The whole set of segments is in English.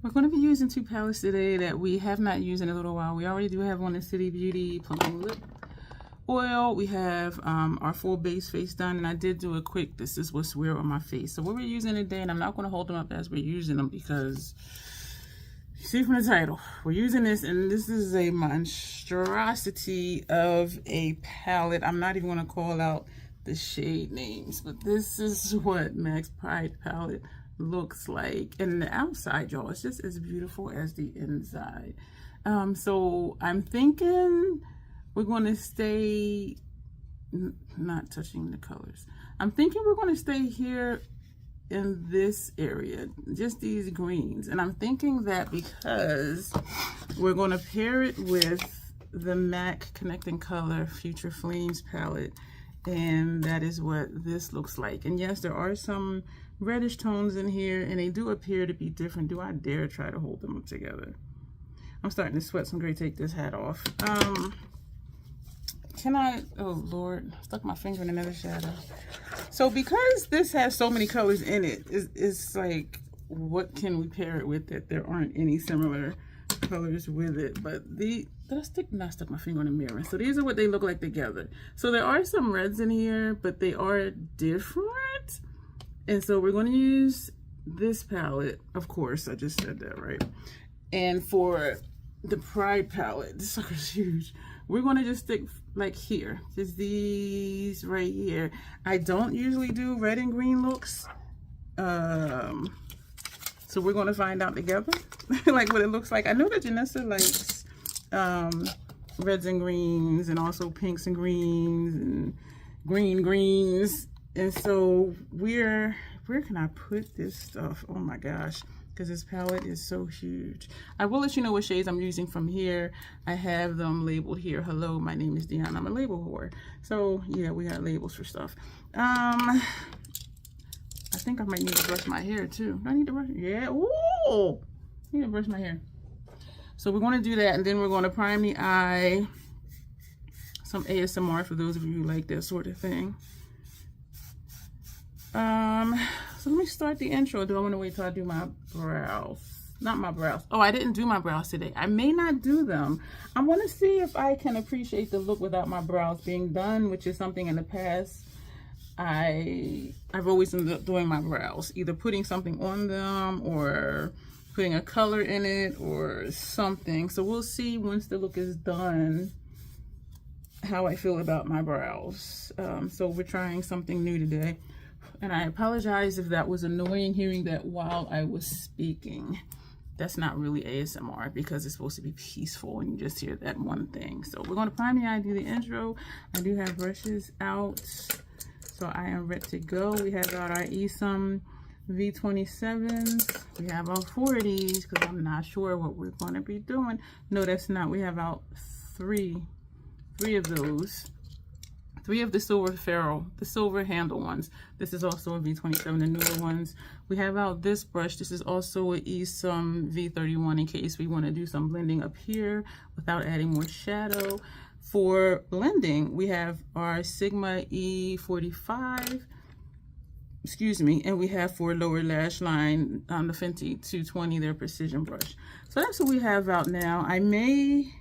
We're going to be using two palettes today that we have not used in a little while. We already do have one in City Beauty Plumping Lip Oil. We have our full base face done, and I did do a quick, this is what's weird on my face. So what we're using today, and I'm not going to hold them up as we're using them because you see from the title, we're using this, and this is a monstrosity of a palette. I'm not even going to call out the shade names, but this is what Max Pride palette looks like. And the outside, y'all, it's just as beautiful as the inside. So I'm thinking we're going to stay, not touching the colors. I'm thinking we're going to stay here in this area, just these greens. And I'm thinking that because we're going to pair it with the MAC Connecting Color Future Flames palette, and that is what this looks like. And yes, there are some reddish tones in here, and they do appear to be different. Do I dare try to hold them together? I'm starting to sweat, so I'm going to take this hat off. Can I, oh Lord, stuck my finger in another shadow. So because this has so many colors in it, it's like, what can we pair it with that there aren't any similar colors with it? But did I stick, no, I stuck my finger in the mirror. So these are what they look like together. So there are some reds in here, but they are different. And so we're going to use this palette, of course, I just said that, right? And for the Pride palette, this sucker's huge. We're going to just stick like here, just these right here. I don't usually do red and green looks. So we're going to find out together like what it looks like. I know that Janessa likes reds and greens, and also pinks and greens and greens. And so where can I put this stuff? Oh my gosh, because this palette is so huge. I will let you know what shades I'm using from here. I have them labeled here. Hello, my name is Dion. I'm a label whore. So yeah, we got labels for stuff. I think I might need to brush my hair too. Do I need to brush? Yeah. Ooh, I need to brush my hair. So we're going to do that, and then we're going to prime the eye. Some ASMR for those of you who like that sort of thing. So let me start the intro. Do I want to wait till I do my brows? Not my brows. Oh, I didn't do my brows today. I may not do them. I want to see if I can appreciate the look without my brows being done, which is something in the past I've always ended up doing my brows, either putting something on them or putting a color in it or something. So we'll see once the look is done how I feel about my brows. So we're trying something new today. And I apologize if that was annoying, hearing that while I was speaking. That's not really ASMR because it's supposed to be peaceful and you just hear that one thing. So we're going to prime the eye, do the intro. I do have brushes out, so I am ready to go. We have out our Esom V27s. We have our 40s because I'm not sure what we're going to be doing. No, that's not. We have out three of those. 3 of the silver ferrule, the silver handle ones. This is also a V27, the newer ones. We have out this brush. This is also a Esom V31 in case we want to do some blending up here without adding more shadow. For blending, we have our Sigma E45, excuse me, and we have for lower lash line the Fenty 220, their precision brush. So that's what we have out now. I may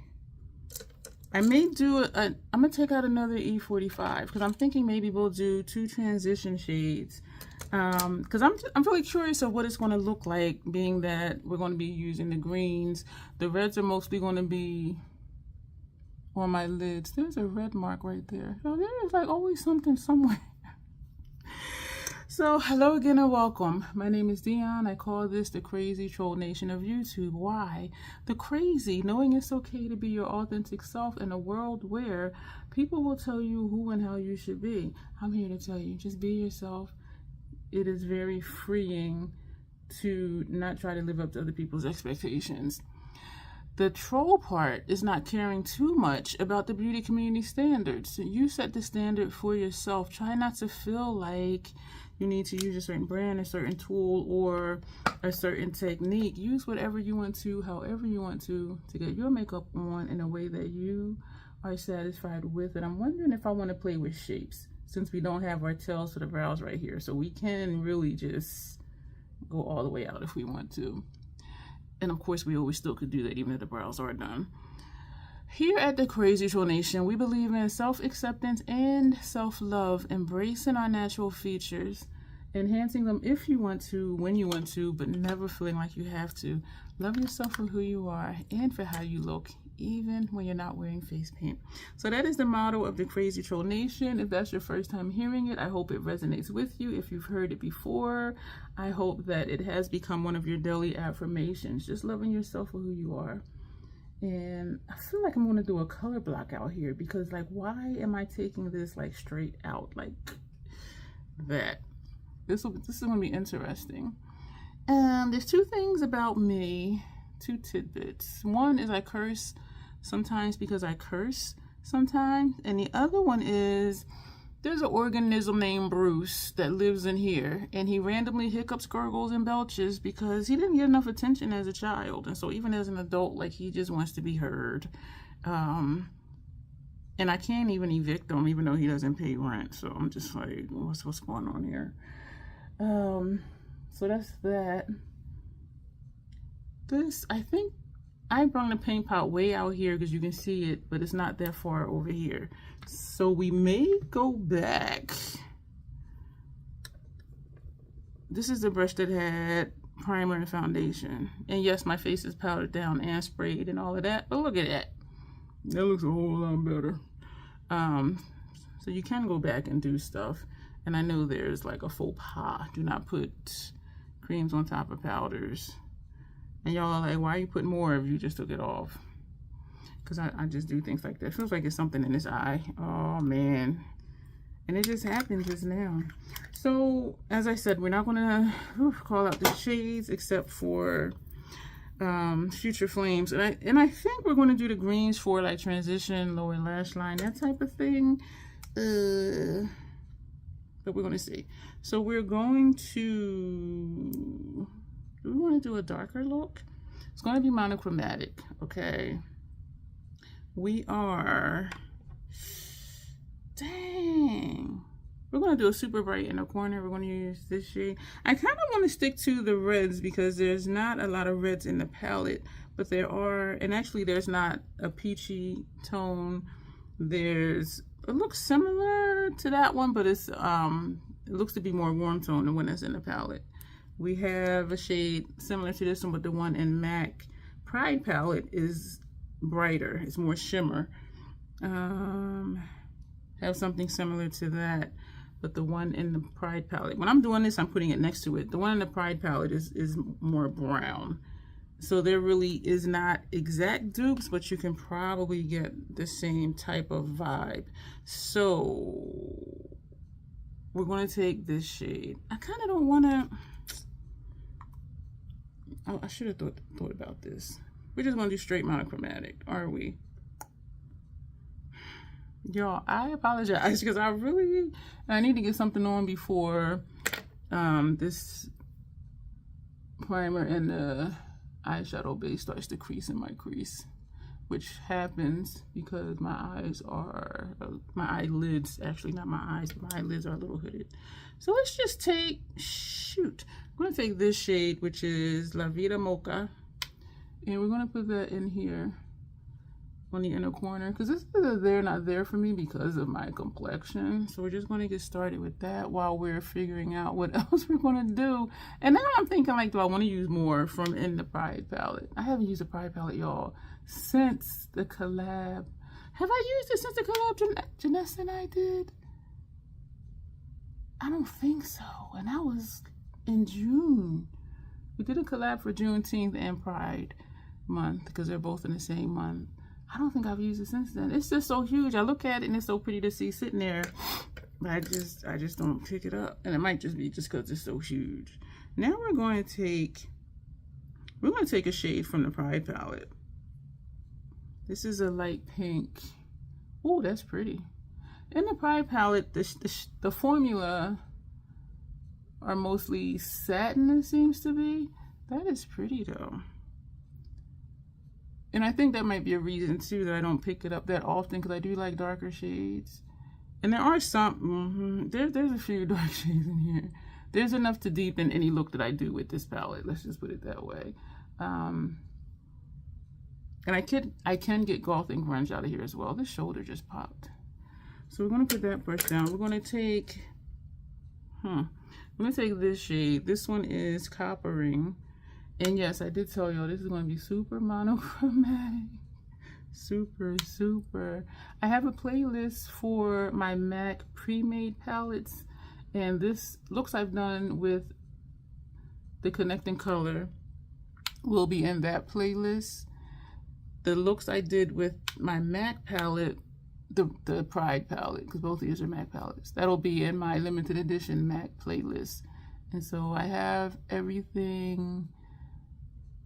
do I'm gonna take out another E45 because I'm thinking maybe we'll do 2 transition shades, because I'm really curious of what it's going to look like, being that we're going to be using the greens. The reds are mostly going to be on my lids. There's a red mark right there. So there is like always something somewhere. So hello again and welcome. My name is Dion. I call this the crazy troll nation of YouTube. Why? The crazy, knowing it's okay to be your authentic self in a world where people will tell you who and how you should be. I'm here to tell you, just be yourself. It is very freeing to not try to live up to other people's expectations. The troll part is not caring too much about the beauty community standards. You set the standard for yourself. Try not to feel like you need to use a certain brand, a certain tool, or a certain technique. Use whatever you want to, however you want to get your makeup on in a way that you are satisfied with it. I'm wondering if I want to play with shapes, since we don't have our tails for the brows right here. So we can really just go all the way out if we want to. And of course, we always still could do that even if the brows are done. Here at the Crazy Troll Nation, we believe in self-acceptance and self-love, embracing our natural features, enhancing them if you want to, when you want to, but never feeling like you have to. Love yourself for who you are and for how you look, even when you're not wearing face paint. So that is the motto of the Crazy Troll Nation. If that's your first time hearing it, I hope it resonates with you. If you've heard it before, I hope that it has become one of your daily affirmations. Just loving yourself for who you are. And I feel like I'm going to do a color block out here because, like, why am I taking this like straight out like that? This is going to be interesting. There's two things about me, two tidbits. One is I curse sometimes because I curse sometimes, and the other one is there's an organism named Bruce that lives in here, and he randomly hiccups, gurgles, and belches because he didn't get enough attention as a child, and so even as an adult, like, he just wants to be heard. And I can't even evict him even though he doesn't pay rent, so I'm just like, what's going on here? So that's that. This, I think I brought the paint pot way out here because you can see it, but it's not that far over here. So we may go back. This is the brush that had primer and foundation. And yes, my face is powdered down and sprayed and all of that, but look at that. That looks a whole lot better. So you can go back and do stuff. And I know there's like a faux pas. Do not put creams on top of powders. And y'all are like, why are you putting more if you just took it off? Because I just do things like that. It feels like it's something in this eye. Oh, man. And it just happened just now. So, as I said, we're not going to call out the shades except for Future Flames. And I think we're going to do the greens for like transition, lower lash line, that type of thing. But we're going to see. So we're going to... Do we want to do a darker look? It's going to be monochromatic, okay? We are... Dang. We're going to do a super bright in the corner. We're going to use this shade. I kind of want to stick to the reds because there's not a lot of reds in the palette, but there are, and actually there's not a peachy tone. There's, it looks similar to that one, but it's, it looks to be more warm tone than when it's in the palette. We have a shade similar to this one, but the one in MAC Pride palette is brighter. It's more shimmer. Have something similar to that, but the one in the Pride palette, when I'm doing this, I'm putting it next to it. The one in the Pride palette is more brown. So there really is not exact dupes, but you can probably get the same type of vibe. So we're going to take this shade. I kind of don't want to... I should have thought about this. We're just going to do straight monochromatic, are we? Y'all, I apologize because I need to get something on before this primer and the eyeshadow base starts to crease in my crease, which happens because my eyelids, actually not my eyes, but my eyelids are a little hooded. So let's just take, I'm going to take this shade, which is La Vida Mocha, and we're going to put that in here on the inner corner because this is a there not there for me because of my complexion. So we're just going to get started with that while we're figuring out what else we're going to do. And now I'm thinking, like, do I want to use more from in the Pride palette? I haven't used a Pride palette, y'all, since the collab. Have I used it since the collab Janessa and I did? I don't think so. And that was in June. We did a collab for Juneteenth and Pride month because they're both in the same month. I don't think I've used it since then. It's just so huge. I look at it and it's so pretty to see sitting there, but I just don't pick it up. And it might just be just because it's so huge. Now we're going to take a shade from the Pride palette. This is a light pink. Oh, that's pretty. In the Pride palette, the formula are mostly satin, it seems to be. That is pretty though. And I think that might be a reason too that I don't pick it up that often because I do like darker shades. And there are some, there's a few dark shades in here. There's enough to deepen any look that I do with this palette. Let's just put it that way. And I can get goth and grunge out of here as well. This shoulder just popped. So we're going to put that brush down. We're going to take, I'm going to take this shade. This one is Coppering. And yes, I did tell y'all this is going to be super monochromatic. Super, super. I have a playlist for my MAC pre-made palettes. And this looks I've done with the Connecting Color will be in that playlist. The looks I did with my MAC palette, the Pride palette, because both of these are MAC palettes, that'll be in my limited edition MAC playlist. And so I have everything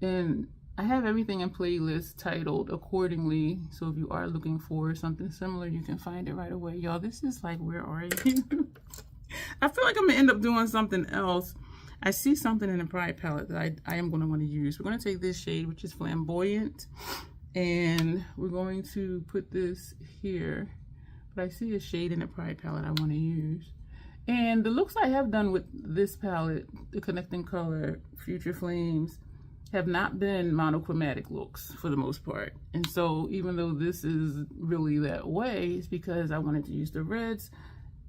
in playlists titled accordingly. So if you are looking for something similar, you can find it right away. Y'all, this is like, where are you? I feel like I'm gonna end up doing something else. I see something in the Pride palette that I am gonna want to use. We're gonna take this shade, which is Flamboyant, and we're going to put this here. But I see a shade in the Pride palette I want to use. And the looks I have done with this palette, the Connecting Color Future Flames, have not been monochromatic looks for the most part. And so even though this is really that way, it's because I wanted to use the reds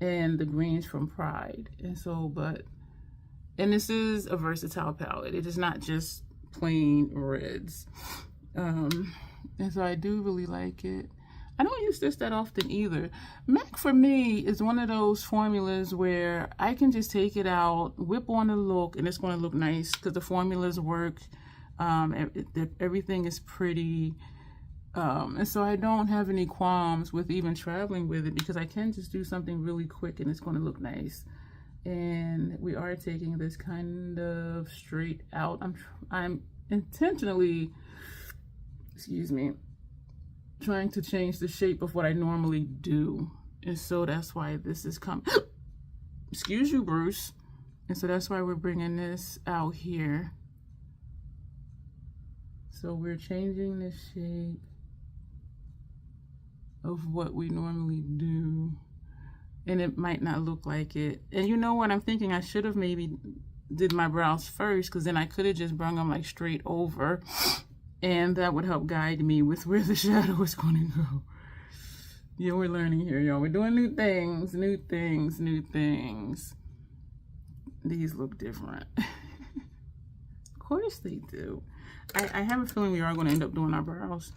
and the greens from Pride. And so, and this is a versatile palette. It is not just plain reds. And so I do really like it. I don't use this that often either. MAC for me is one of those formulas where I can just take it out, whip on a look, and it's going to look nice because the formulas work. Everything is pretty. And so I don't have any qualms with even traveling with it because I can just do something really quick and it's going to look nice. And we are taking this kind of straight out. I'm intentionally, excuse me, trying to change the shape of what I normally do. And so that's why this is coming. Excuse you, Bruce. And so that's why we're bringing this out here. So we're changing the shape of what we normally do. And it might not look like it. And you know what I'm thinking? I should have maybe did my brows first, because then I could have just brung them like straight over. And that would help guide me with where the shadow is going to go. Yeah, we're learning here, y'all. We're doing new things, new things, new things. These look different. Of course they do. I have a feeling we are going to end up doing our brows.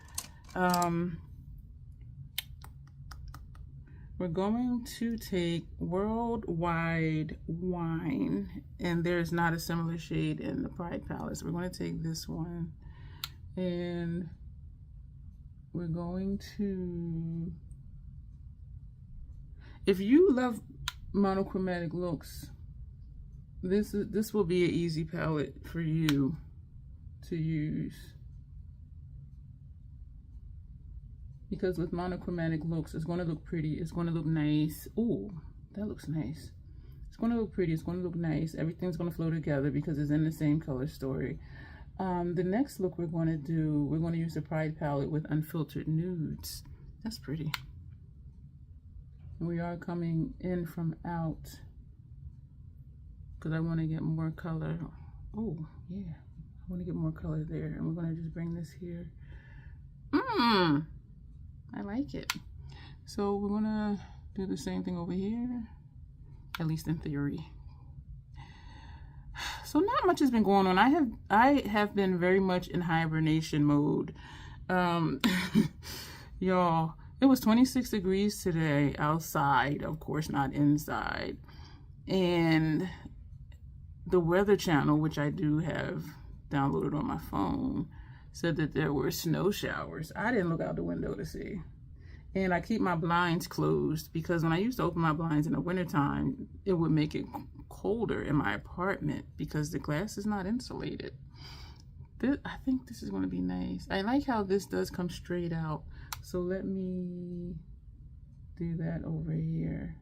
We're going to take Worldwide Wine, and there's not a similar shade in the Pride palette. So we're going to take this one, and we're going to, if you love monochromatic looks, this will be an easy palette for you to use. Because with monochromatic looks, it's going to look pretty. It's going to look nice. Ooh, that looks nice. It's going to look pretty. It's going to look nice. Everything's going to flow together because it's in the same color story. The next look we're going to do, we're going to use the Pride palette with Unfiltered Nudes. That's pretty. And we are coming in from out because I want to get more color. Oh, yeah. I want to get more color there. And we're going to just bring this here. I like it. So we're gonna do the same thing over here, at least in theory. So not much has been going on. I have been very much in hibernation mode. Y'all, it was 26 degrees today outside, of course not inside. And the Weather Channel, which I do have downloaded on my phone, said that there were snow showers. I didn't look out the window to see. And I keep my blinds closed because when I used to open my blinds in the wintertime, it would make it colder in my apartment because the glass is not insulated. I think this is going to be nice. I like how this does come straight out. So let me do that over here.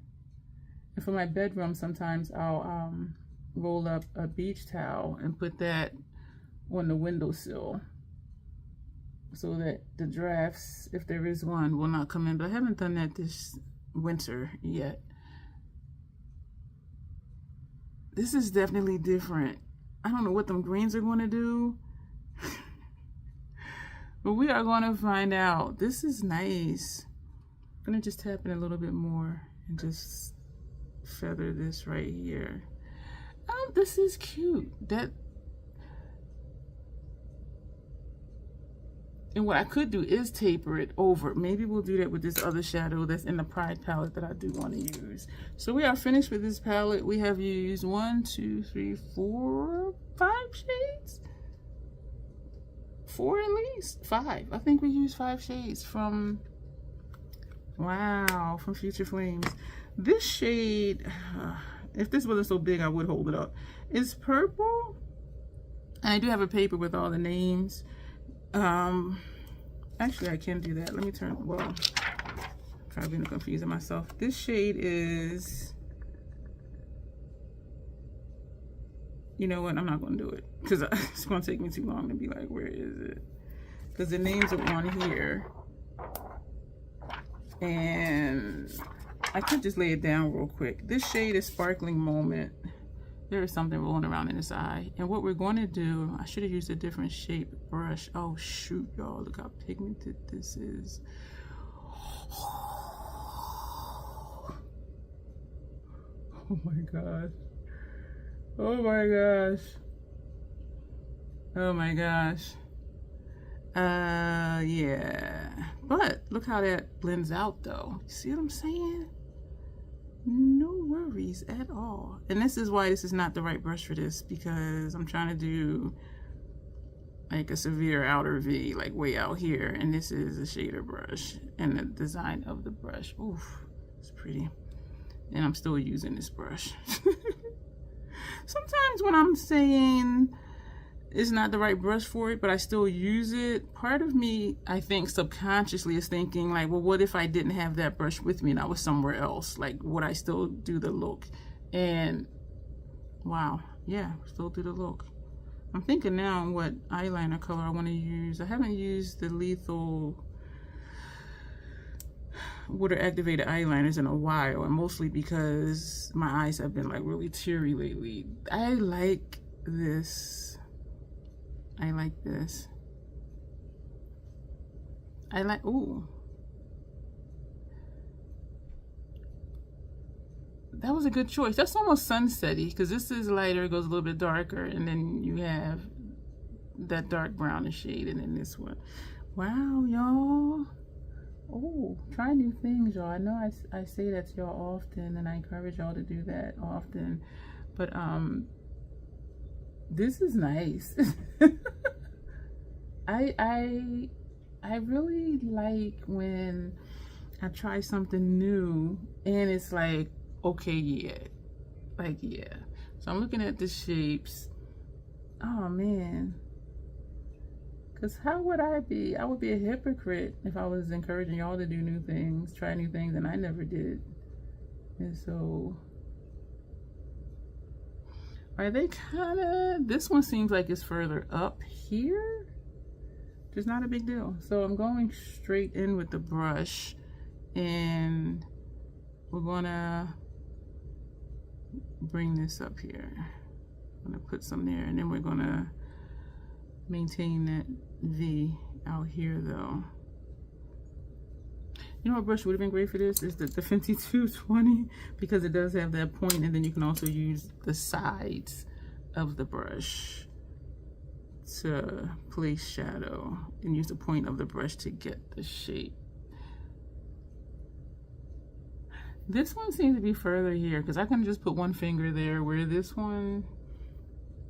And for my bedroom, sometimes I'll roll up a beach towel and put that on the windowsill, so that the drafts, if there is one, will not come in. But I haven't done that this winter yet. This is definitely different. I don't know what them greens are going to do. But we are going to find out. This is nice. I'm going to just tap in a little bit more and just feather this right here. Oh, this is cute. And what I could do is taper it over. Maybe we'll do that with this other shadow that's in the Pride palette that I do want to use. So we are finished with this palette. We have used 1, 2, 3, 4, 5 shades. 4 at least. 5. I think we used 5 shades from, wow, from Future Flames. This shade, if this wasn't so big, I would hold it up. It's purple. And I do have a paper with all the names. Actually I can do that. Let me turn, well, probably confusing myself. This shade is, you know what, I'm not gonna do it because it's gonna take me too long to be like, where is it? Because the names are on here and I could just lay it down real quick. This shade is Sparkling Moment. There is something rolling around in this eye. And what we're going to do, I should have used a different shape brush. Oh shoot, y'all, look how pigmented this is. Oh my gosh. Oh my gosh. Oh my gosh. Yeah. But look how that blends out though. See what I'm saying? No worries at all. And this is why this is not the right brush for this, because I'm trying to do like a severe outer V, like way out here, and this is a shader brush, and the design of the brush, oof, it's pretty. And I'm still using this brush. Sometimes when I'm saying it's not the right brush for it, but I still use it, part of me, I think subconsciously, is thinking like, well, what if I didn't have that brush with me and I was somewhere else? Like, would I still do the look? And wow, yeah, still do the look. I'm thinking now what eyeliner color I want to use. I haven't used the Lethal water activated eyeliners in a while, and mostly because my eyes have been like really teary lately. I like this. I like this. I like, ooh. That was a good choice. That's almost sunsetty, because this is lighter, goes a little bit darker, and then you have that dark brownish shade, and then this one. Wow, y'all. Oh, try new things, y'all. I know I say that to y'all often, and I encourage y'all to do that often, but this is nice. I really like when I try something new and it's like, okay, yeah, like, yeah. So I'm looking at the shapes. Oh man, because how would I be? I would be a hypocrite if I was encouraging y'all to do new things, try new things, and I never did. And so are they kind of, this one seems like it's further up here, which is not a big deal. So I'm going straight in with the brush, and we're gonna bring this up here. I'm gonna put some there, and then we're gonna maintain that V out here though. You know what brush would have been great for this is the Fenty 220, because it does have that point, and then you can also use the sides of the brush to place shadow and use the point of the brush to get the shape. This one seems to be further here, because I can just put one finger there, where this one,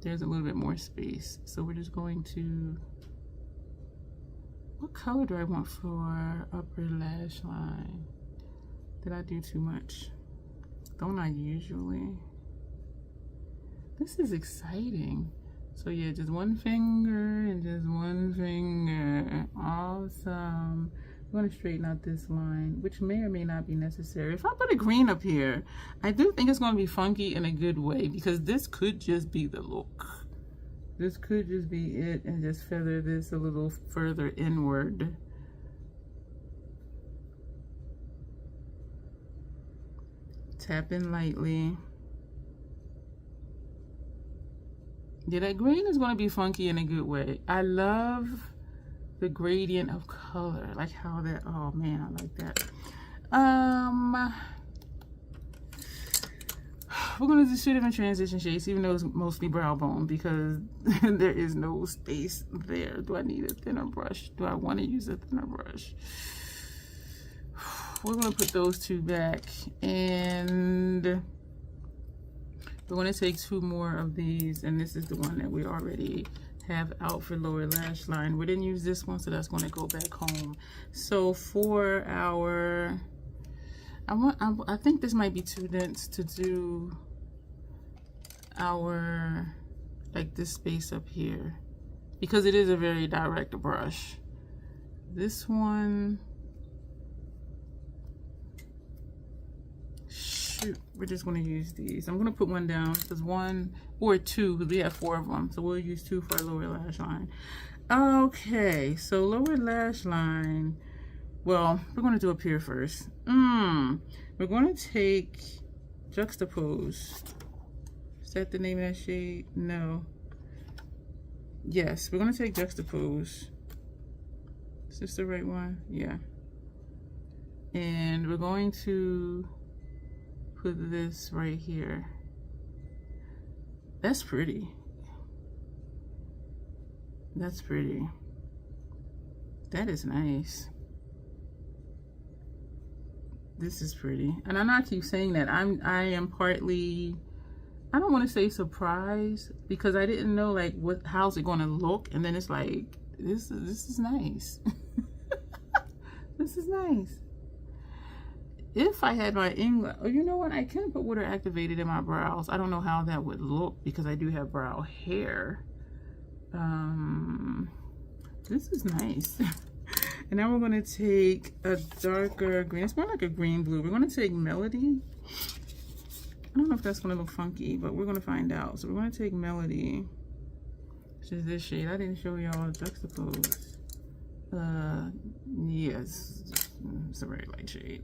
there's a little bit more space. So we're just going to, what color do I want for upper lash line? Did I do too much? Don't I usually? This is exciting. So yeah, just one finger and just one finger. Awesome. I'm going to straighten out this line, which may or may not be necessary. If I put a green up here, I do think it's going to be funky in a good way, because this could just be the look. This could just be it, and just feather this a little further inward. Tap in lightly. Yeah, that green is going to be funky in a good way. I love the gradient of color, like how that, oh man, I like that. We're gonna do 2 different transition shades, even though it's mostly brow bone, because there is no space there. Do I need a thinner brush? Do I want to use a thinner brush? We're gonna put those 2 back, and we're gonna take 2 more of these, and this is the one that we already have out for lower lash line. We didn't use this one, so that's gonna go back home. So for our, I think this might be too dense to do our, like this space up here, because it is a very direct brush. This one, shoot, we're just going to use these. I'm going to put one down because 1 or 2, because we have 4 of them, so we'll use 2 for our lower lash line. Okay, so lower lash line, well, we're going to do up here first. We're going to take Juxtapose. Is that the name of that shade? No. Yes, we're going to take Juxtapose. Is this the right one? Yeah. And we're going to put this right here. That's pretty. That's pretty. That is nice. This is pretty. And I know I keep saying that. I am partly, I don't want to say surprised, because I didn't know like how's it going to look, and then it's like this is nice. This is nice. If I had my English, oh, you know what? I can put water activated in my brows. I don't know how that would look because I do have brow hair. This is nice. And now we're going to take a darker green. It's more like a green blue. We're going to take Melody. I don't know if that's going to look funky, but we're going to find out. So we're going to take Melody, which is this shade. I didn't show y'all Juxtapose. Yes, it's a very light shade.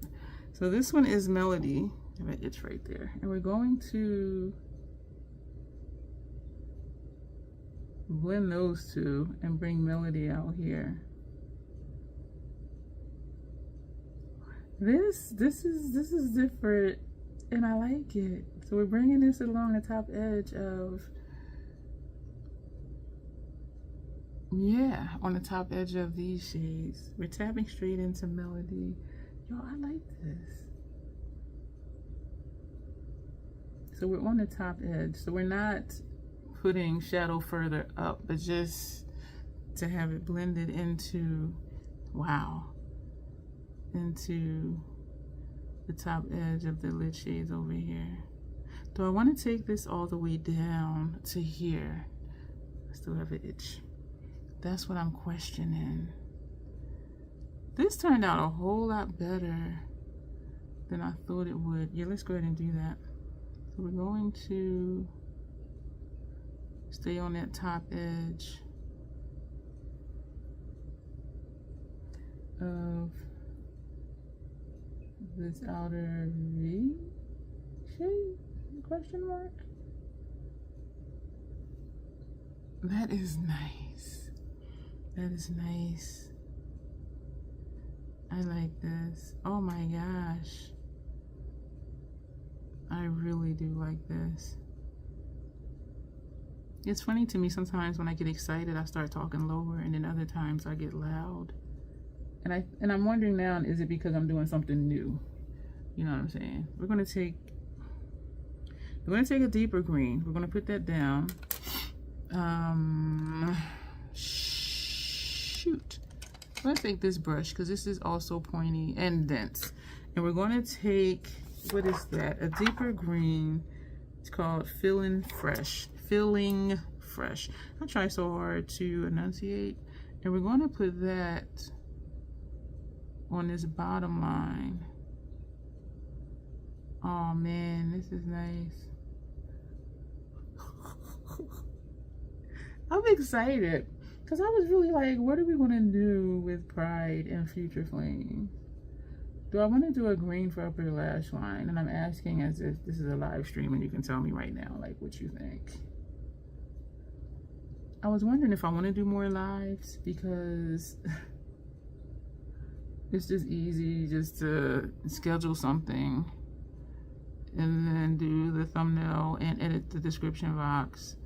So this one is Melody. I have an itch right there. And we're going to blend those 2 and bring Melody out here. This is different, and I like it. So we're bringing this along the top edge of, yeah, on the top edge of these shades. We're tapping straight into Melody. Yo, I like this. So we're on the top edge. So we're not putting shadow further up, but just to have it blended into, wow, into the top edge of the lid shades over here. Do I want to take this all the way down to here? I still have an itch. That's what I'm questioning. This turned out a whole lot better than I thought it would. Yeah, let's go ahead and do that. So we're going to stay on that top edge of this outer V shade, question mark. That is nice. That is nice. I like this. Oh my gosh. I really do like this. It's funny to me sometimes when I get excited, I start talking lower, and then other times I get loud. And I'm wondering now, is it because I'm doing something new? You know what I'm saying? We're gonna take a deeper green. We're gonna put that down. Shoot. I'm gonna take this brush because this is also pointy and dense. And we're gonna take, what is that? A deeper green. It's called Feeling Fresh. Feeling Fresh. I try so hard to enunciate. And we're gonna put that on this bottom line. Oh man, this is nice. I'm excited because I was really like, what are we gonna do with Pride and Future Flame? Do I want to do a green for upper lash line? And I'm asking as if this is a live stream and you can tell me right now like what you think. I was wondering if I want to do more lives, because it's just easy just to schedule something and then do the thumbnail and edit the description box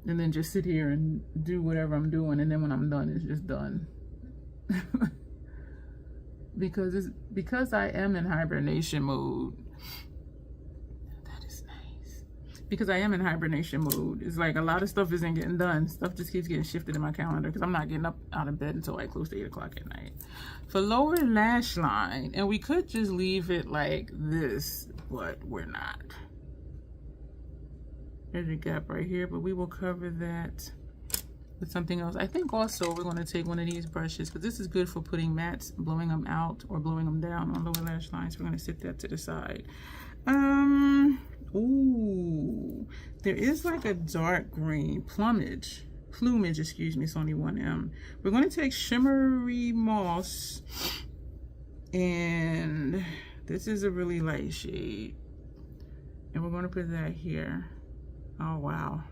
and then just sit here and do whatever I'm doing, and then when I'm done, it's just done. because I am in hibernation mode. That is nice. Because I am in hibernation mode, it's like a lot of stuff isn't getting done. Stuff just keeps getting shifted in my calendar because I'm not getting up out of bed until like close to 8 o'clock at night. For lower lash line, and we could just leave it like this, but we're not. There's a gap right here, but we will cover that with something else. I think also we're going to take one of these brushes, because this is good for putting mattes, blowing them out or blowing them down on lower lash lines. We're going to sit that to the side. Ooh, there is like a dark green plumage, excuse me, it's only 1M. We're going to take Shimmery Moss, and this is a really light shade, and we're going to put that here. Oh wow,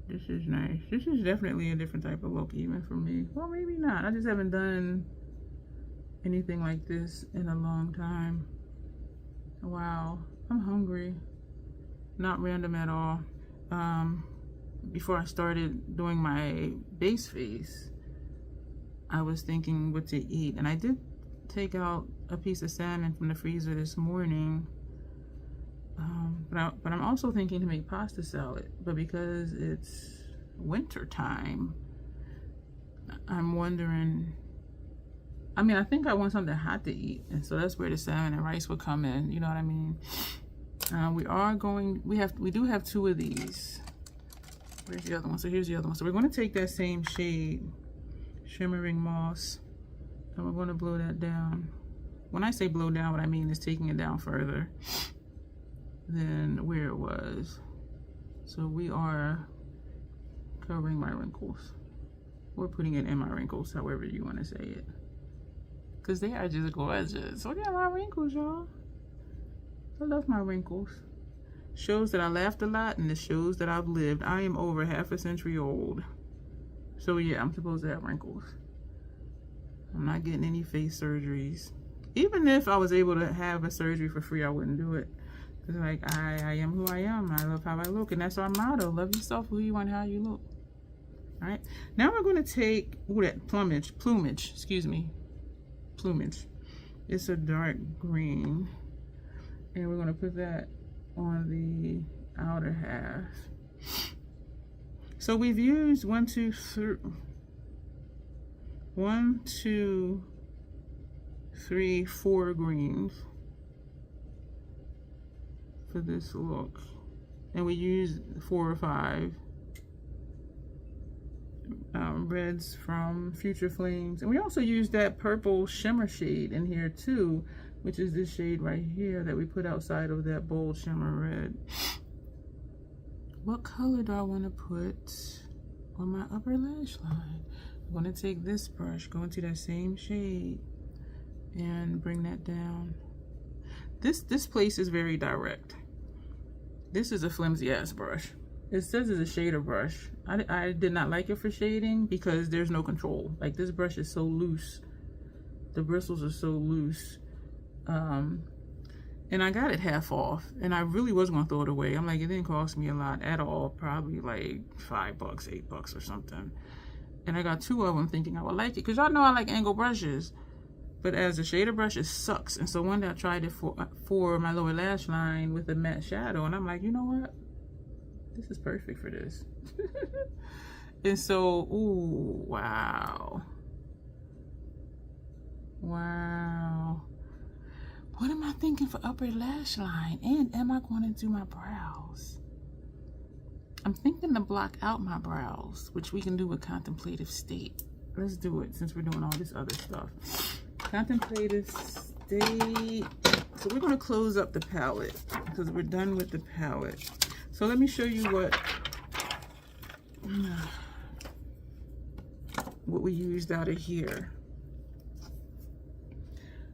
this is nice. This is definitely a different type of look even for me. Well, maybe not. I just haven't done anything like this in a long time. Wow, I'm hungry. Not random at all. Before I started doing my base face, I was thinking what to eat, and I did take out a piece of salmon from the freezer this morning. But I'm also thinking to make pasta salad, but because it's winter time, I'm wondering, I mean, I think I want something hot to eat, and so that's where the salmon and rice would come in, you know what I mean? We do have 2 of these. Where's the other one? So here's the other one. So we're going to take that same shade, Shimmering Moss, and we're going to blow that down. When I say blow down, what I mean is taking it down further than where it was. So we are covering my wrinkles. We're putting it in my wrinkles, however you want to say it. Because they are just gorgeous. Look at my wrinkles, y'all. I love my wrinkles. Shows that I laughed a lot, and it shows that I've lived. I am over half a century old. So yeah, I'm supposed to have wrinkles. I'm not getting any face surgeries. Even if I was able to have a surgery for free, I wouldn't do it. It's like, I am who I am. I love how I look. And that's our motto. Love yourself, who you are, and how you look. All right. Now we're going to take, ooh, that plumage. It's a dark green. And we're going to put that on the outer half. So we've used 1, 2, 3, 4 greens for this look, and we use 4 or 5 reds from Future Flames, and we also use that purple shimmer shade in here too, which is this shade right here that we put outside of that bold shimmer red. What color do I want to put on my upper lash line? I'm going to take this brush, go into that same shade, and bring that down. This place is very direct. This is a flimsy ass brush. It says it's a shader brush. I did not like it for shading because there's no control. Like, this brush is so loose. The bristles are so loose. And I got it half off, and I really was gonna throw it away. I'm like, it didn't cost me a lot at all, probably like $5, $8 or something. And I got 2 of them thinking I would like it, because y'all know I like angled brushes. But as a shader brush, it sucks. And so one day I tried it for my lower lash line with a matte shadow, and I'm like, you know what? This is perfect for this. And so, ooh, wow. Wow. What am I thinking for upper lash line? And am I going to do my brows? I'm thinking to block out my brows, which we can do with Contemplative State. Let's do it since we're doing all this other stuff. Contemplative State. So we're going to close up the palette because we're done with the palette. So let me show you what we used out of here.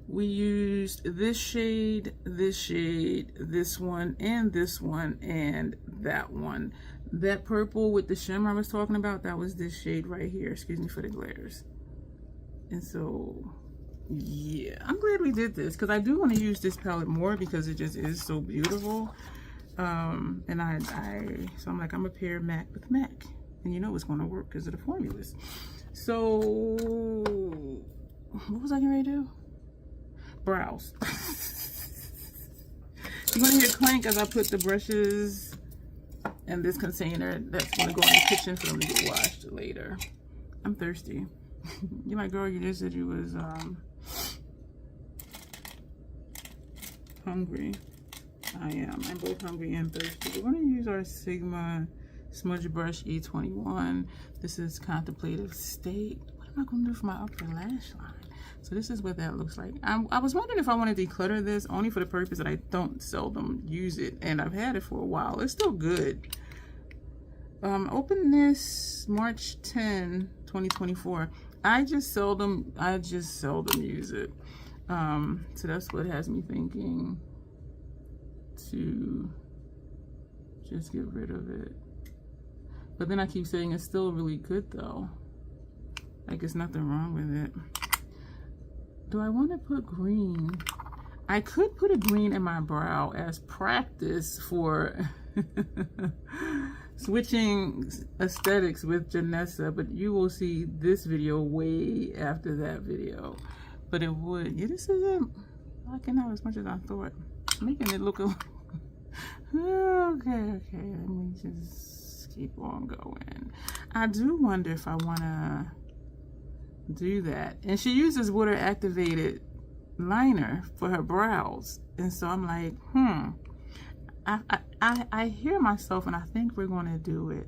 We used this shade, this one, and this one, and that one. That purple with the shimmer I was talking about, that was this shade right here. Excuse me for the glares. And so, yeah, I'm glad we did this because I do want to use this palette more because it just is so beautiful. And so I'm like, I'm gonna pair MAC with MAC, and you know it's gonna work because of the formulas. So, what was I getting ready to do? Brows. You're gonna hear clank as I put the brushes in this container that's gonna go in the kitchen for them to get washed later. I'm thirsty. You're like, girl, you just said you was hungry. I am. I'm both hungry and thirsty. We're gonna use our Sigma Smudge Brush E21. This is Contemplative State. What am I gonna do for my upper lash line? So this is what that looks like. I was wondering if I want to declutter this only for the purpose that I don't seldom use it, and I've had it for a while. It's still good. Open this March 10, 2024. I just seldom use it. So that's what has me thinking to just get rid of it. But then I keep saying it's still really good though. Like, there's nothing wrong with it. Do I want to put green? I could put a green in my brow as practice for switching aesthetics with Janessa, but you will see this video way after that video. But it would, yeah, this isn't working out as much as I thought. Making it look a okay, let me just keep on going. I do wonder if I want to do that. And she uses water activated liner for her brows, and so I'm like, I hear myself and I think we're going to do it.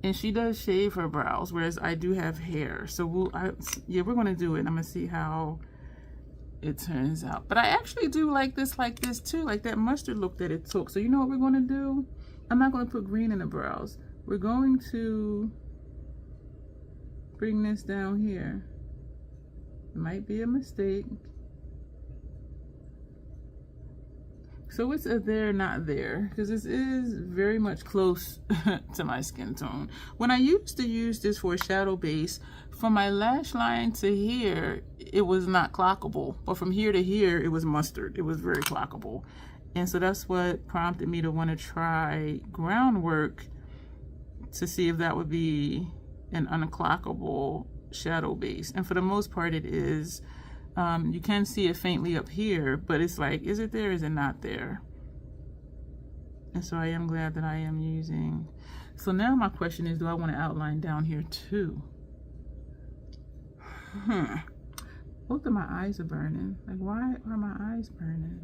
And she does shave her brows, whereas I do have hair, so we're going to do it. I'm going to see how it turns out. But I actually do like this too, like that mustard look that it took. So you know what we're going to do? I'm not going to put green in the brows. We're going to bring this down here. It might be a mistake. So it's a there, not there, because this is very much close to my skin tone. When I used to use this for a shadow base, from my lash line to here, it was not clockable. But from here to here, it was mustard. It was very clockable. And so that's what prompted me to want to try groundwork to see if that would be an unclockable shadow base. And for the most part, it is. You can see it faintly up here, but it's like, is it there? Is it not there? And so I am glad that I am using. So now my question is, do I want to outline down here too? Both of my eyes are burning. Like, why are my eyes burning?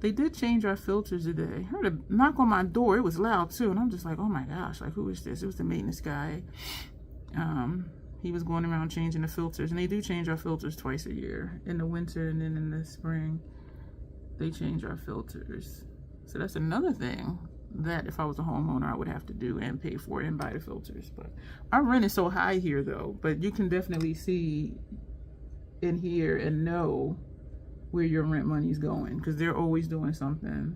They did change our filters today. I heard a knock on my door. It was loud too, and I'm just like, oh my gosh, like, who is this? It was the maintenance guy. He was going around changing the filters, and they do change our filters twice a year, in the winter and then in the spring. They change our filters. So that's another thing that if I was a homeowner, I would have to do and pay for and buy the filters. But our rent is so high here though, but you can definitely see in here and know where your rent money is going, because they're always doing something.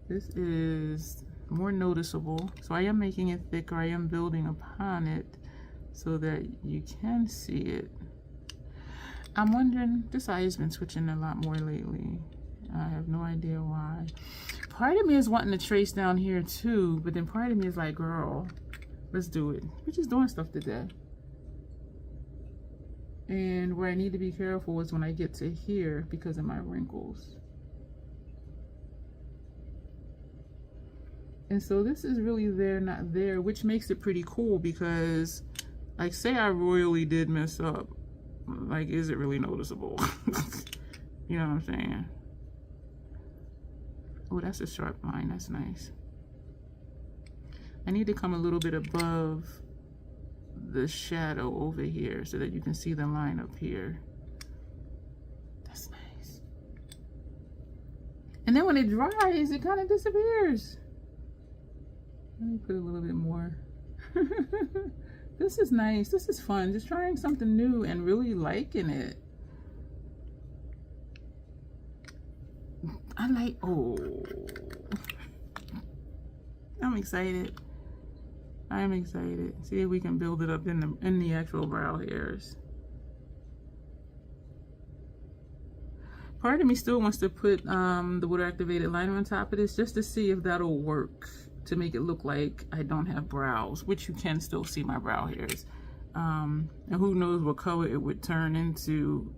This is more noticeable, so I am making it thicker. I am building upon it so that you can see it. I'm wondering, this eye has been switching a lot more lately. I have no idea why. Part of me is wanting to trace down here too, but then part of me is like, girl, let's do it. We're just doing stuff today. And where I need to be careful is when I get to here because of my wrinkles. And so this is really there, not there, which makes it pretty cool because, like, say I royally did mess up, like, is it really noticeable? You know what I'm saying? Oh, that's a sharp line. That's nice. I need to come a little bit above the shadow over here so that you can see the line up here. That's nice. And then when it dries, it kind of disappears. Let me put a little bit more. This is nice. This is fun. Just trying something new and really liking it. I like, oh, I'm excited. I am excited. See if we can build it up in the actual brow hairs. Part of me still wants to put the water activated liner on top of this just to see if that'll work to make it look like I don't have brows, which you can still see my brow hairs. And who knows what color it would turn into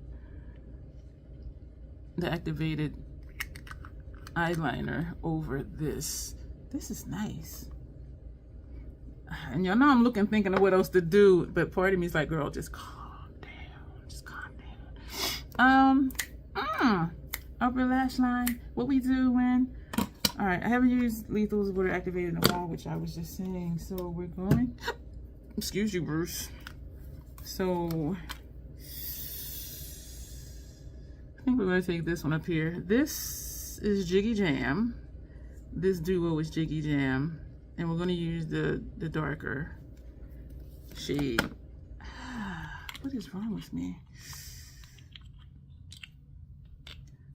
the activated eyeliner over this. This is nice. And y'all know I'm looking, thinking of what else to do, but part of me is like, girl, just calm down. Just calm down. Upper lash line. What we doing? All right, I haven't used Lethal's water activated in a while, which I was just saying. So we're going. Excuse you, Bruce. So I think we're going to take this one up here. This is Jiggy Jam. This duo is Jiggy Jam. And we're going to use the darker shade. What is wrong with me?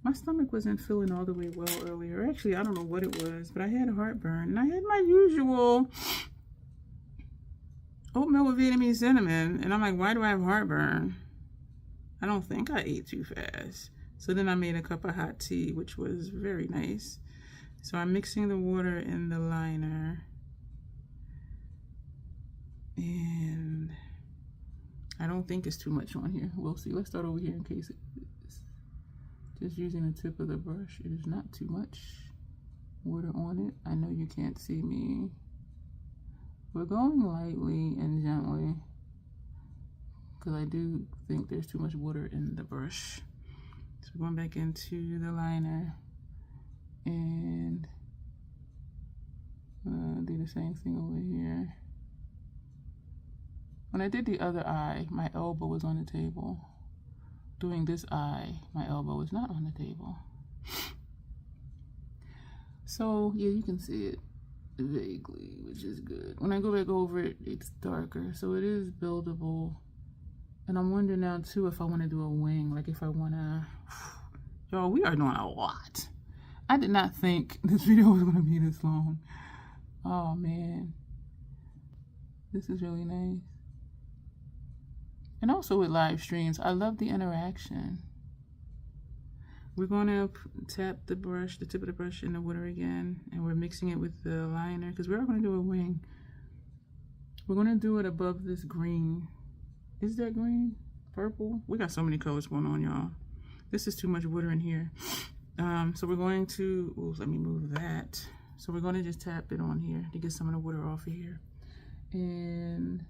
My stomach wasn't feeling all the way well earlier. Actually, I don't know what it was, but I had heartburn. And I had my usual oatmeal with Vietnamese cinnamon. And I'm like, why do I have heartburn? I don't think I ate too fast. So then I made a cup of hot tea, which was very nice. So I'm mixing the water in the liner. And I don't think it's too much on here. We'll see. Let's start over here in case it is. Just using the tip of the brush. It is not too much water on it. I know you can't see me. We're going lightly and gently because I do think there's too much water in the brush. So we're going back into the liner and do the same thing over here. When I did the other eye, my elbow was on the table. Doing this eye, my elbow was not on the table. So yeah, you can see it vaguely, which is good. When I go back over it, it's darker, so it is buildable. And I'm wondering now too if I want to do a wing, like if I want to. Y'all, we are doing a lot. I did not think this video was going to be this long. Oh man, this is really nice. And also with live streams, I love the interaction. We're going to tap the brush, the tip of the brush in the water again, and we're mixing it with the liner because we're going to do a wing. We're going to do it above this green. Is that green? Purple? We got so many colors going on, y'all. This is too much water in here. So we're going to, ooh, let me move that. So we're going to just tap it on here to get some of the water off of here. And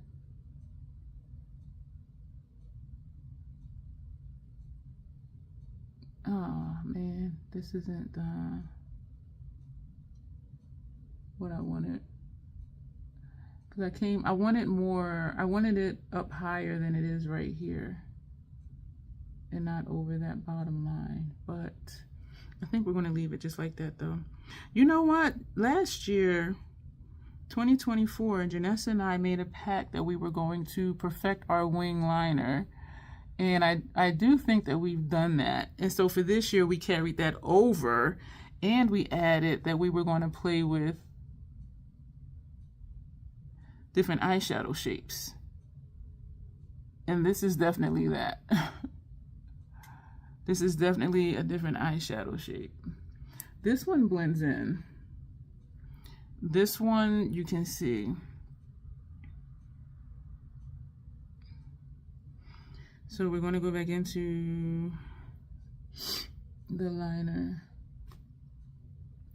oh man, this isn't what I wanted. Because I wanted more, I wanted it up higher than it is right here. And not over that bottom line. But I think we're going to leave it just like that though. You know what? Last year, 2024, Janessa and I made a pact that we were going to perfect our wing liner. And I do think that we've done that. And so for this year, we carried that over and we added that we were going to play with different eyeshadow shapes. And this is definitely that. This is definitely a different eyeshadow shape. This one blends in. This one you can see. So we're going to go back into the liner.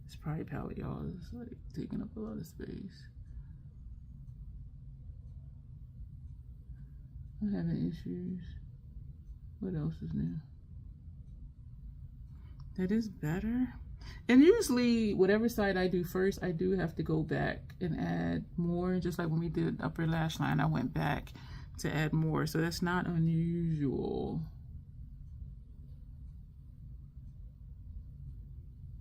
It's probably palette, y'all. It's like taking up a lot of space. I'm having issues. What else is new? That is better. And usually, whatever side I do first, I do have to go back and add more. Just like when we did upper lash line, I went back to add more. So that's not unusual.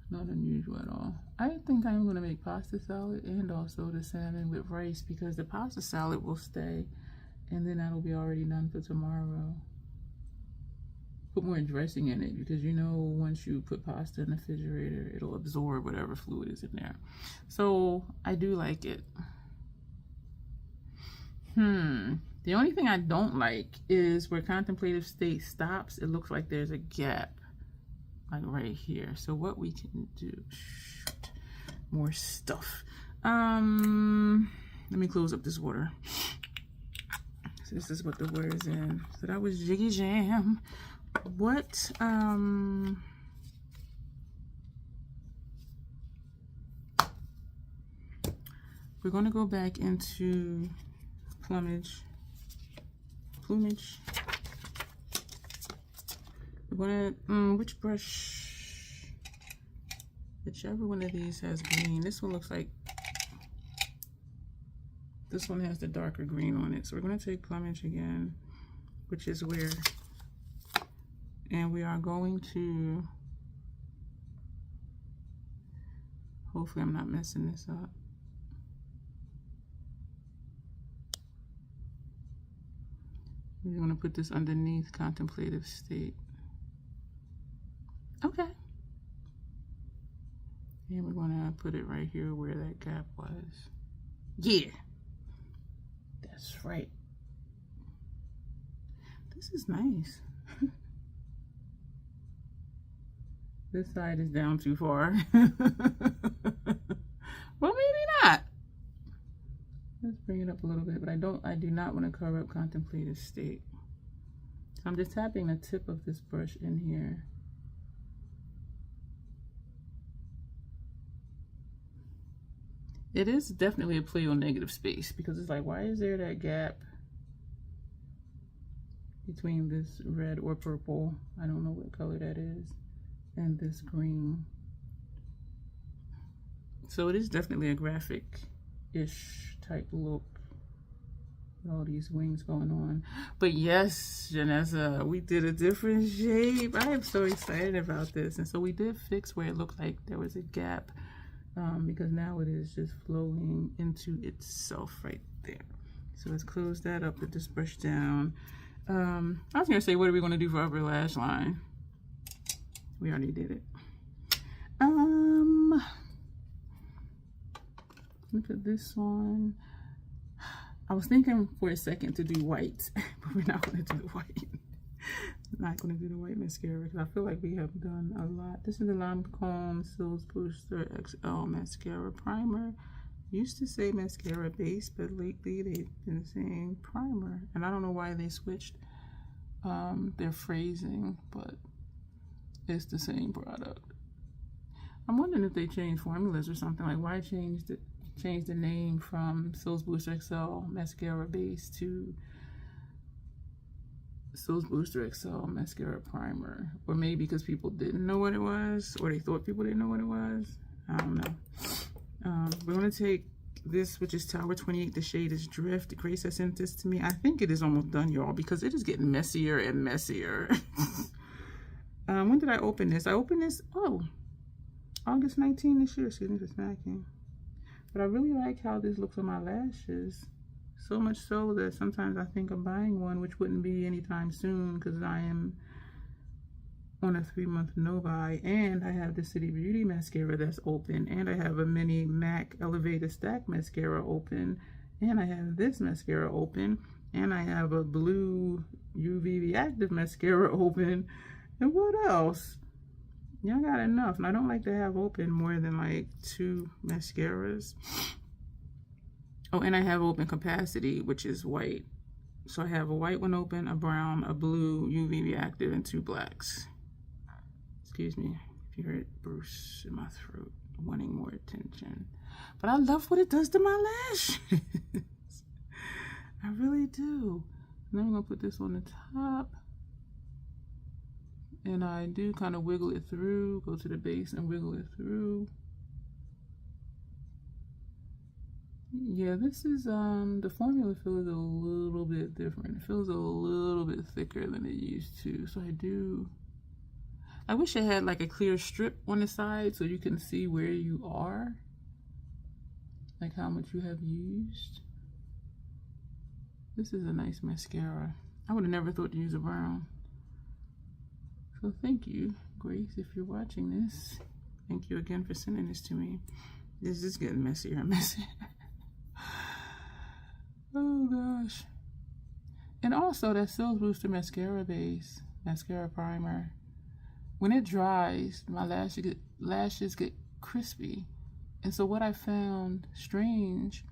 Not unusual at all. I think I'm going to make pasta salad and also the salmon with rice because the pasta salad will stay. And then that'll be already done for tomorrow. put more dressing in it, because you know once you put pasta in the refrigerator, it'll absorb whatever fluid is in there. So I do like it. The only thing I don't like is where contemplative state stops, it looks like there's a gap, like right here. So what we can do, more stuff. Let me close up this water. So this is what the water is in. So that was Jiggy Jam. What, we're going to go back into plumage. We're going to, which brush? Whichever one of these has green. This one looks like, this one has the darker green on it. So we're going to take plumage again, which is where, and we are going to, hopefully I'm not messing this up. We're going to put this underneath contemplative state. Okay. And we're going to put it right here where that gap was. Yeah. That's right. This is nice. This side is down too far. Well, maybe not. Let's bring it up a little bit, but I do not want to cover up contemplative state. So I'm just tapping the tip of this brush in here. It is definitely a play on negative space, because it's like, why is there that gap between this red or purple, I don't know what color that is, and this green? So it is definitely a graphic-ish type look with all these wings going on. But yes, Janessa, we did a different shape. I am so excited about this. And so we did fix where it looked like there was a gap, because now it is just flowing into itself right there. So let's close that up, put this brush down. I was gonna say, what are we gonna do for upper lash line? We already did it. Look at this one. I was thinking for a second to do white, but we're not going to do the white. Not going to do the white mascara because I feel like we have done a lot. This is the Lancome Sills Booster XL Mascara Primer. Used to say mascara base, but lately they've been saying primer. And I don't know why they switched their phrasing, but it's the same product. I'm wondering if they changed formulas or something. Like, why change the name from Sills Booster XL Mascara Base to Sills Booster XL Mascara Primer? Or maybe because people didn't know what it was, or they thought people didn't know what it was. I don't know. We're going to take this, which is Tower 28. The shade is Drift. Grace has sent this to me. I think it is almost done, y'all, because it is getting messier and messier. When did I open this? I opened this, August 19 this year. Excuse me for smacking. But I really like how this looks on my lashes. So much so that sometimes I think of buying one, which wouldn't be anytime soon because I am on a 3-month no-buy. And I have the City Beauty mascara that's open. And I have a mini MAC Elevated Stack mascara open. And I have this mascara open. And I have a blue UV Reactive mascara open. And what else? Y'all got enough. And I don't like to have open more than like 2 mascaras. Oh, and I have open Capacity, which is white. So I have a white one open, a brown, a blue UV Reactive, and 2 blacks. Excuse me if you heard Bruce in my throat wanting more attention. But I love what it does to my lashes. I really do. And then I'm going to put this on the top. And I do kind of wiggle it through, go to the base and wiggle it through. Yeah, this is, the formula feels a little bit different. It feels a little bit thicker than it used to. So I wish I had like a clear strip on the side so you can see where you are. Like how much you have used. This is a nice mascara. I would have never thought to use a brown. So thank you, Grace, if you're watching this. Thank you again for sending this to me. This is getting messier and messier. Oh gosh. And also that Cell Booster mascara base, mascara primer. When it dries, my lashes get crispy. And so what I found strange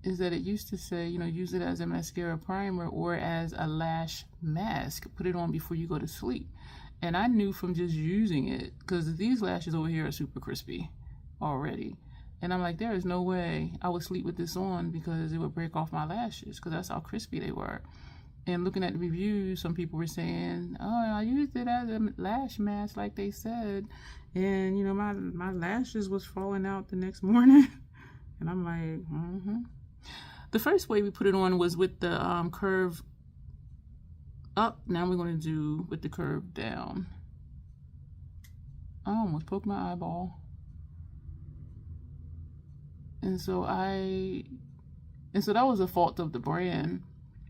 is that it used to say, you know, use it as a mascara primer or as a lash mask. Put it on before you go to sleep. And I knew from just using it, because these lashes over here are super crispy already. And I'm like, there is no way I would sleep with this on because it would break off my lashes, because that's how crispy they were. And looking at the reviews, some people were saying, oh, I used it as a lash mask like they said. And, you know, my lashes was falling out the next morning. And I'm like, The first way we put it on was with the curve up. Now we're going to do with the curve down. I almost poked my eyeball. And so that was a fault of the brand,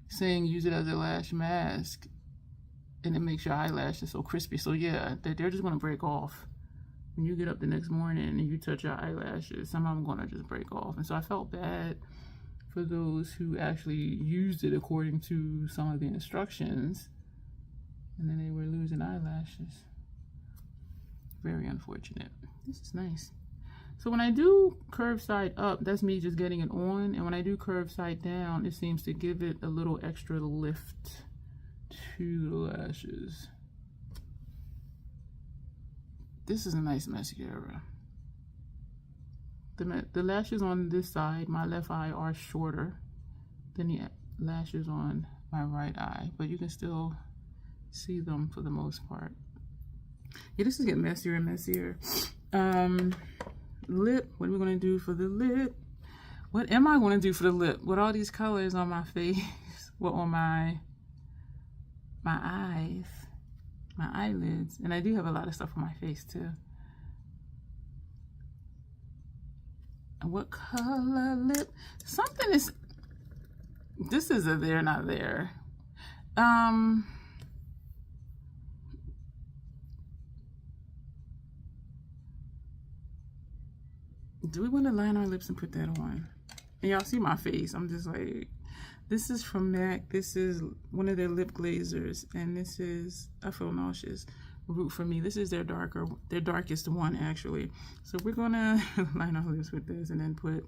saying use it as a lash mask and it makes your eyelashes so crispy. So yeah, they're just going to break off. When you get up the next morning and you touch your eyelashes, some of them are going to just break off. And so I felt bad for those who actually used it according to some of the instructions, and then they were losing eyelashes. Very unfortunate. This is nice. So when I do curve side up, that's me just getting it on. And when I do curve side down, it seems to give it a little extra lift to the lashes. This is a nice mascara. The lashes on this side, my left eye, are shorter than the lashes on my right eye, but you can still see them for the most part. Yeah, this is getting messier and messier. Lip, what are we going to do for the lip? What am I going to do for the lip with all these colors on my face? Well, on my eyes, my eyelids, and I do have a lot of stuff on my face too. And what color lip? Something is, this is a there, not there. Do we want to line our lips and put that on? And y'all see my face. I'm just like, this is from MAC. This is one of their lip glazers. And this is, I feel nauseous. Root for me. This is their darkest one actually. So we're gonna line our lips with this and then put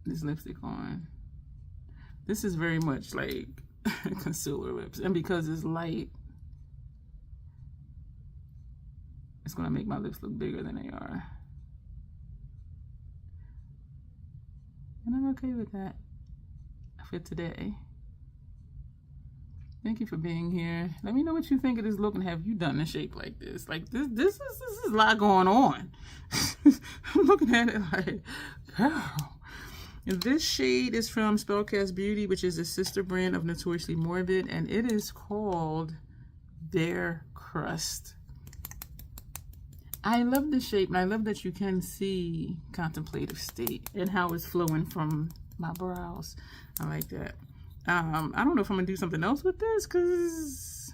this lipstick on. This is very much like concealer lips. And because it's light, it's gonna make my lips look bigger than they are. And I'm okay with that for today. Thank you for being here. Let me know what you think of this look, and have you done a shape like this? Like this is a lot going on. I'm looking at it like, girl. This shade is from Spellcast Beauty, which is a sister brand of Notoriously Morbid, and it is called Bare Crust. I love the shape, and I love that you can see contemplative state and how it's flowing from my brows. I like that. I don't know if I'm gonna do something else with this, because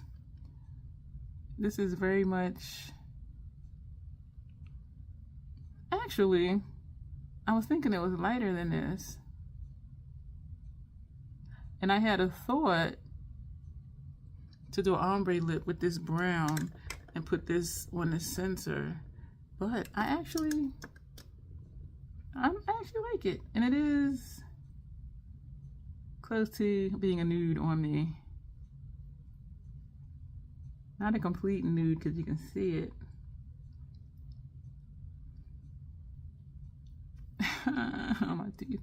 this is very much, actually, I was thinking it was lighter than this, and I had a thought to do an ombre lip with this brown and put this on the center, but I actually like it, and it is close to being a nude on me. Not a complete nude because you can see it. On my teeth.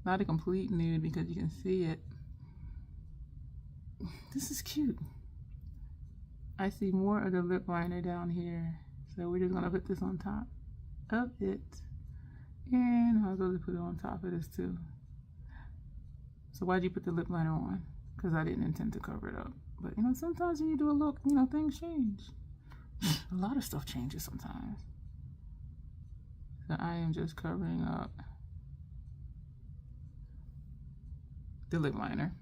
Not a complete nude because you can see it. This is cute. I see more of the lip liner down here, so we're just gonna put this on top of it, and I'll go to put it on top of this too. So why'd you put the lip liner on? Because I didn't intend to cover it up. But you know, sometimes when you do a look, you know, things change. A lot of stuff changes sometimes. So I am just covering up the lip liner,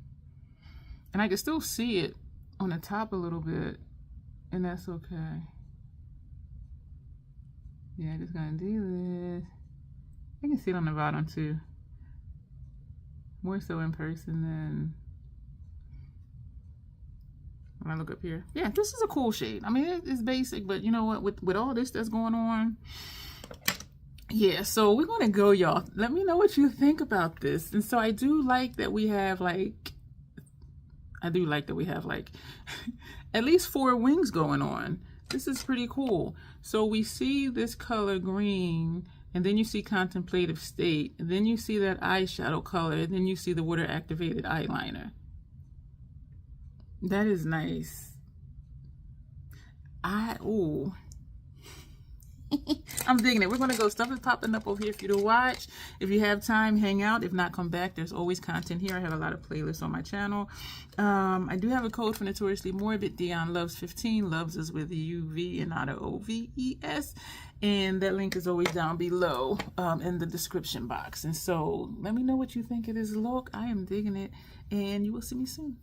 and I can still see it on the top a little bit, and that's okay. Yeah, just gonna do this. I can see it on the bottom too. More so in person than when I look up here. Yeah, this is a cool shade. I mean, it's basic, but you know what? With all this that's going on, yeah, so we're gonna go, y'all. Let me know what you think about this. And so I do like that we have like at least 4 wings going on. This is pretty cool. So we see this color green, and then you see contemplative state, and then you see that eyeshadow color, and then you see the water activated eyeliner. That is nice. Ooh. I'm digging it. We're gonna go. Stuff is popping up over here for you to watch. If you have time, hang out. If not, come back. There's always content here. I have a lot of playlists on my channel. I do have a code for Notoriously Morbid, DionLorah.PhD. Luvs is with UV and not a OVES. And that link is always down below in the description box. And so let me know what you think of this look. I am digging it, and you will see me soon.